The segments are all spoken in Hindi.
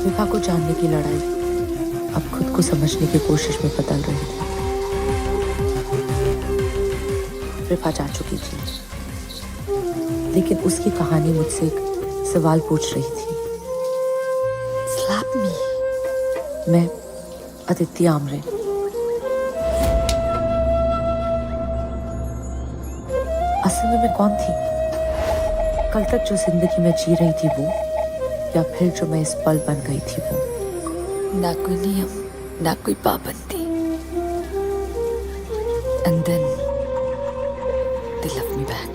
विभा को जानने की लड़ाई अब खुद को समझने की कोशिश में बदल रही थी। विभा जा चुकी थी, लेकिन उसकी कहानी मुझसे एक सवाल पूछ रही थी। Slap me. मैं अदिति आमरे। असल में मैं कौन थी? कल तक जो जिंदगी में जी रही थी वो, या फिर जो मैं इस पल बन गई थी वो? ना कोई नियम, ना कोई पाबंदी। And then they love me back.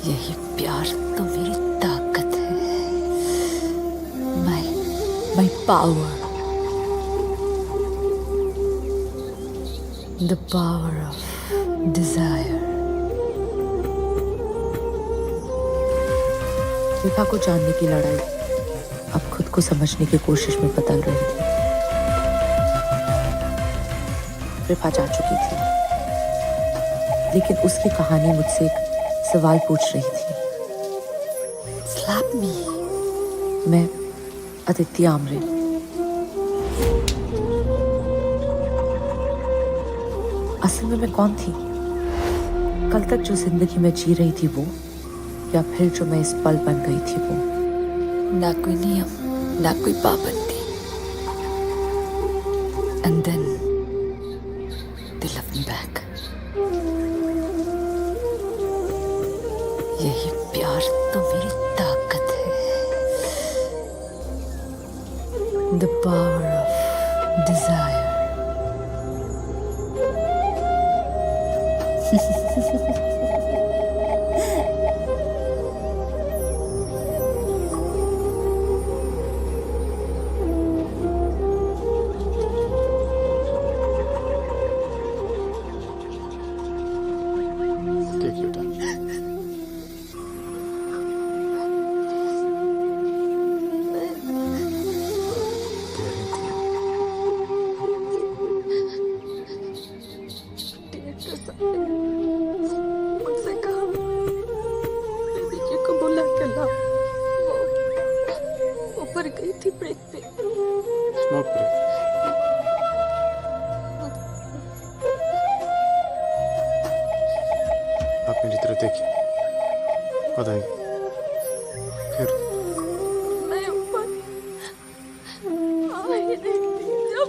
यही प्यार तो मेरी ताकत है। My power. The power of desire. Vibha को जानने की लड़ाई अब खुद को समझने की कोशिश में बदल रही थी। विभा जा चुकी थी, लेकिन उसकी कहानी मुझसे एक सवाल पूछ रही थी। Slap me. मैं अदिति आमरे। असल में मैं कौन थी? कल तक जो जिंदगी में जी रही थी वो, या फिर जो मैं इस पल बन गई थी वो? ना कोई नियम, ना कोई पाबंदी। And then they love me back. यही प्यार तो मेरी ताकत है। The power of desire. Take your time. मुझसे कहा बेबी जी को बुला के लाओ। वो ऊपर गई थी ब्रेक पे। Smoke break. आप मेरी तरफ देखिए। बताइए। फिर मैं ऊपर आ ही नहीं थी जब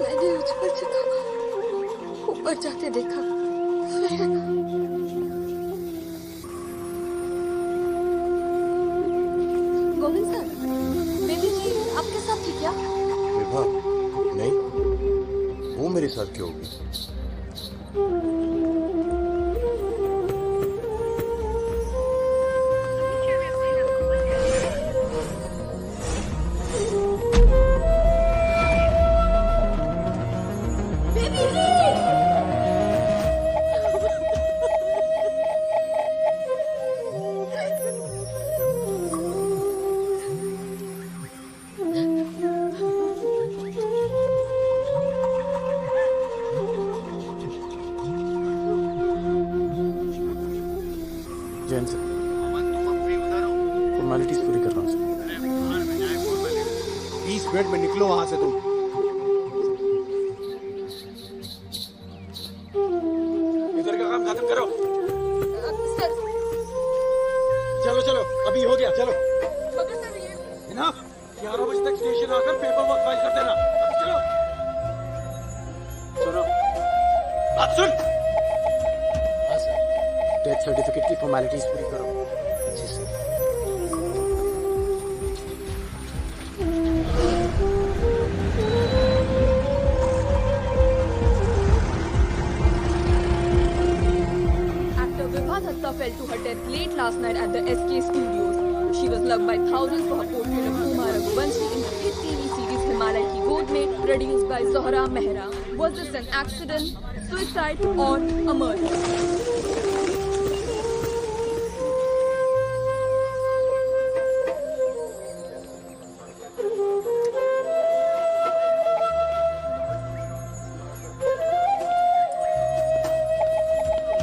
मैंने उस बच्चे को ऊपर जाते देखा। फिर गोविंद सर, बेबी जी आपके साथ थी क्या? विभा नहीं, वो मेरे साथ क्यों होगी? जैन सर, फॉर्मेलिटीज पूरी कर रहा हूँ सर। 20 मिनट में निकलो वहां से तुम। इधर का काम खत्म करो। सर, चलो चलो, अभी हो गया, चलो। मगर सर ये इनफ। 11 बजे तक स्टेशन आकर पेपर वर्क फाइल कर देना। अभी चलो। सुनो, बात सुन। हाँ सर, डेथ सर्टिफिकेट की फॉर्मेलिटीज पूरी करो। जी sir. Actor Vibha Datta fell to her death late last night at the SK Studios. She was loved by thousands for her portrayal of Uma Raghuvanshi in the hit TV series Himalay Ki Goad Mein, produced by Zohra Mehra. Was this an accident, suicide, or a murder?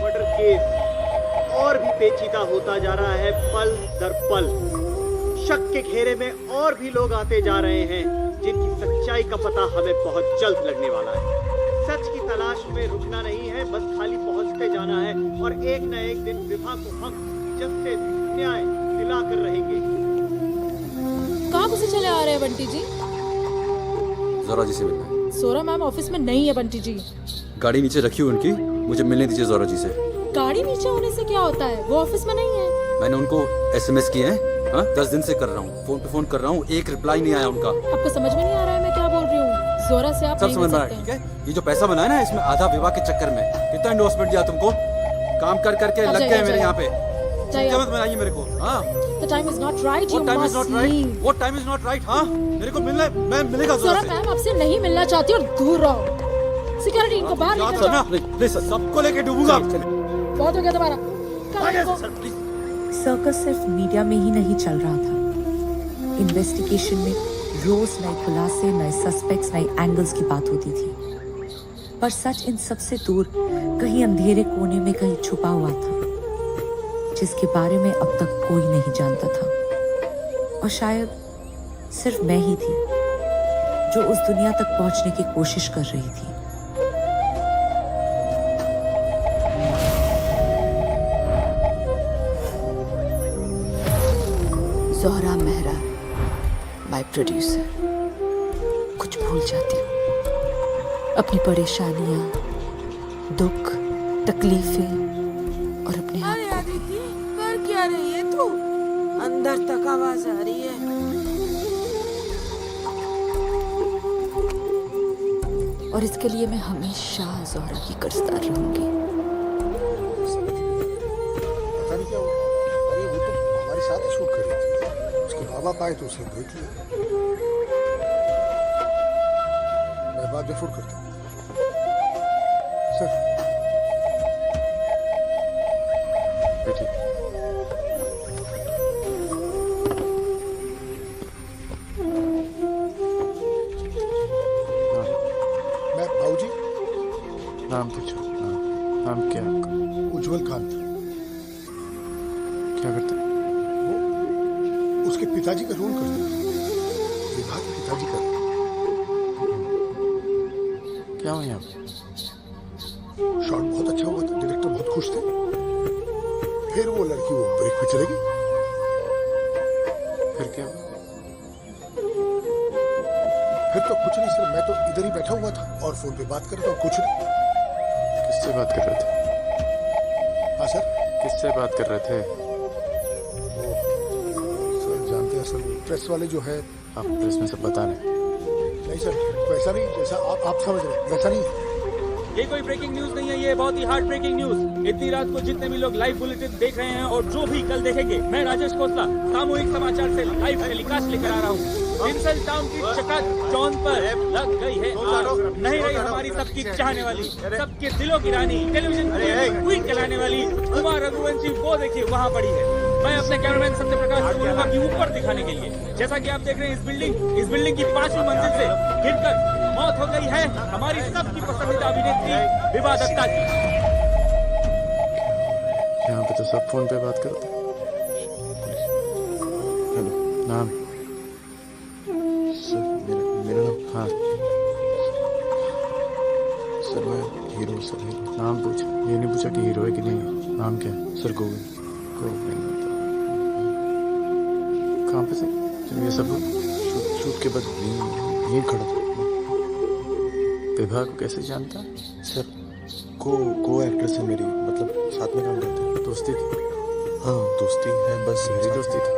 Murder case और भी पेचीदा होता जा रहा है पल दर पल। शक के घेरे में और भी लोग आते जा रहे हैं जिनकी सच्चाई का पता हमें बहुत जल्द लगने वाला है। सच की तलाश में रुकना नहीं है, बस खाली पहुंचते जाना है और एक न एक दिन विभा को हम जस्टिस न्याय दिलाकर रहेंगे। कहाँ से चले आ रहे हैं बंटी जी? जोरा जी से मिलना है। सोरा मैम ऑफिस में नहीं है बंटी जी। गाड़ी नीचे रखी हुई उनकी, मुझे मिलने दीजिए जोरा जी से। गाड़ी नीचे होने से क्या होता है? वो ऑफिस में नहीं है। मैंने उनको SMS किए हैं, 10 दिन से कर रहा हूँ, फोन पे फोन कर रहा हूँ, एक रिप्लाई नहीं आया उनका। आपको समझ में नहीं आ रहा है मैं क्या बोल रही हूँ? जोरा से आप सब नहीं समझ मिल में आ रहा सकते है, हैं। ठीक है? ये जो पैसा बनाया ना इसमें आधा विवाह के चक्कर में, कितना एंडोर्समेंट दिया तुमको, काम कर करके अब लग जाइए, गए मेरे जाइए। यहाँ पे। जाइए। क्या मत बनाइए मेरे को। हाँ, The time is not right. You What time is must not right? leave. What time is not right? हाँ, मेरे को मिलना है, मैं मिलेगा सोरा जोरा से। मैम आपसे नहीं मिलना चाहती और दूर रहो। सिक्योरिटी इनको बाहर याद लेकर रखना, जाओ। प्लीज सबको लेके डूबूंगा। बहुत हो गया तुम्हारा। कल इनको- सर्कस सिर्फ मीडिया में ही नहीं चल रहा था। इन्वेस्टिगेशन में रोज नए खुलासे, नए सस्पेक्ट्स, नए एंगल्स की बात होती थी, पर सच इन सबसे दूर कहीं अंधेरे कोने में कहीं छुपा हुआ था, जिसके बारे में अब तक कोई नहीं जानता था। और शायद सिर्फ मैं ही थी जो उस दुनिया तक पहुंचने की कोशिश कर रही थी। Zohra Mehra, my producer. कुछ भूल जाती हूँ, अपनी परेशानियां, दुख, तकलीफें और अपने आप को। अदिति, कर क्या रही है तू? अंदर तक आवाज आ रही है। और इसके लिए मैं हमेशा ज़ोहरा की कर्जदार रहूंगी। पता नहीं क्या हुआ। अरे वो तो हमारे साथ ही शूट कर रही थी, उसके बाबा पाए तो उसे देख लिया। मैं बाद में शूट करता हूँ सर। बेटी मैं भाऊजी नाम पूछो। नाम क्या है आपका? उज्जवल खान था। क्या करते हैं? वो उसके पिताजी का रोल करते थे, विभा के पिताजी का। क्या हुआ यहाँ? शॉट बहुत अच्छा हुआ था, डायरेक्टर बहुत खुश थे। फिर वो लड़की वो ब्रेक पे चले गई। फिर क्या हुआ? फिर तो कुछ नहीं सर, मैं तो इधर ही बैठा हुआ था और फोन पे बात कर रहा था, कुछ नहीं। किससे बात कर रहे थे? हाँ सर। किससे बात कर रहे थे? वो सर जानते हैं सर, प्रेस वाले जो है। आप प्रेस में सब बता रहे हैं। नहीं सर, वैसा नहीं जैसा आप समझ रहे हैं, वैसा नहीं। ये कोई ब्रेकिंग न्यूज नहीं है, ये बहुत ही हार्ड ब्रेकिंग न्यूज। इतनी रात को जितने भी लोग लाइव बुलेटिन देख रहे हैं और जो भी कल देखेंगे, मैं राजेश खोसला सामूहिक समाचार से लाइव टेलीकास्ट लेकर आ रहा हूँ। इंसल टाउन की चकाचौंध पर लग गई है आग। नहीं रही हमारी सबकी चाहने वाली, सबके दिलों की रानी, टेलीविजन क्वीन कहलाने वाली उमा रघुवंशी, वो देखिए वहाँ पड़ी है। मैं अपने कैमरामैन सत्य प्रकाश को बोलूंगा कि ऊपर दिखाने के लिए। जैसा कि आप देख रहे हैं, इस बिल्डिंग की 5वीं मंजिल से गिरकर मौत हो गई है हमारी सबकी पसंदीदा अभिनेत्री विभा दत्ता की। यहाँ पे तो सब फोन पे बात करते हैं। हेलो, नाम? सर मेरा नाम। हाँ सर मैं हीरो सर। हीरो। नाम पूछ, ये नहीं पूछा कि हीरो है कि नहीं। नाम क्या है? सर गोविंद। गोविंद। कहाँ पे थे तुम ये सब लोग? शूट के बाद यहीं खड़ा था। विभा को कैसे जानता? सर को एक्ट्रेस है मेरी, मतलब साथ में काम करते हैं। दोस्ती थी? हाँ दोस्ती है, बस मेरी दोस्ती थी।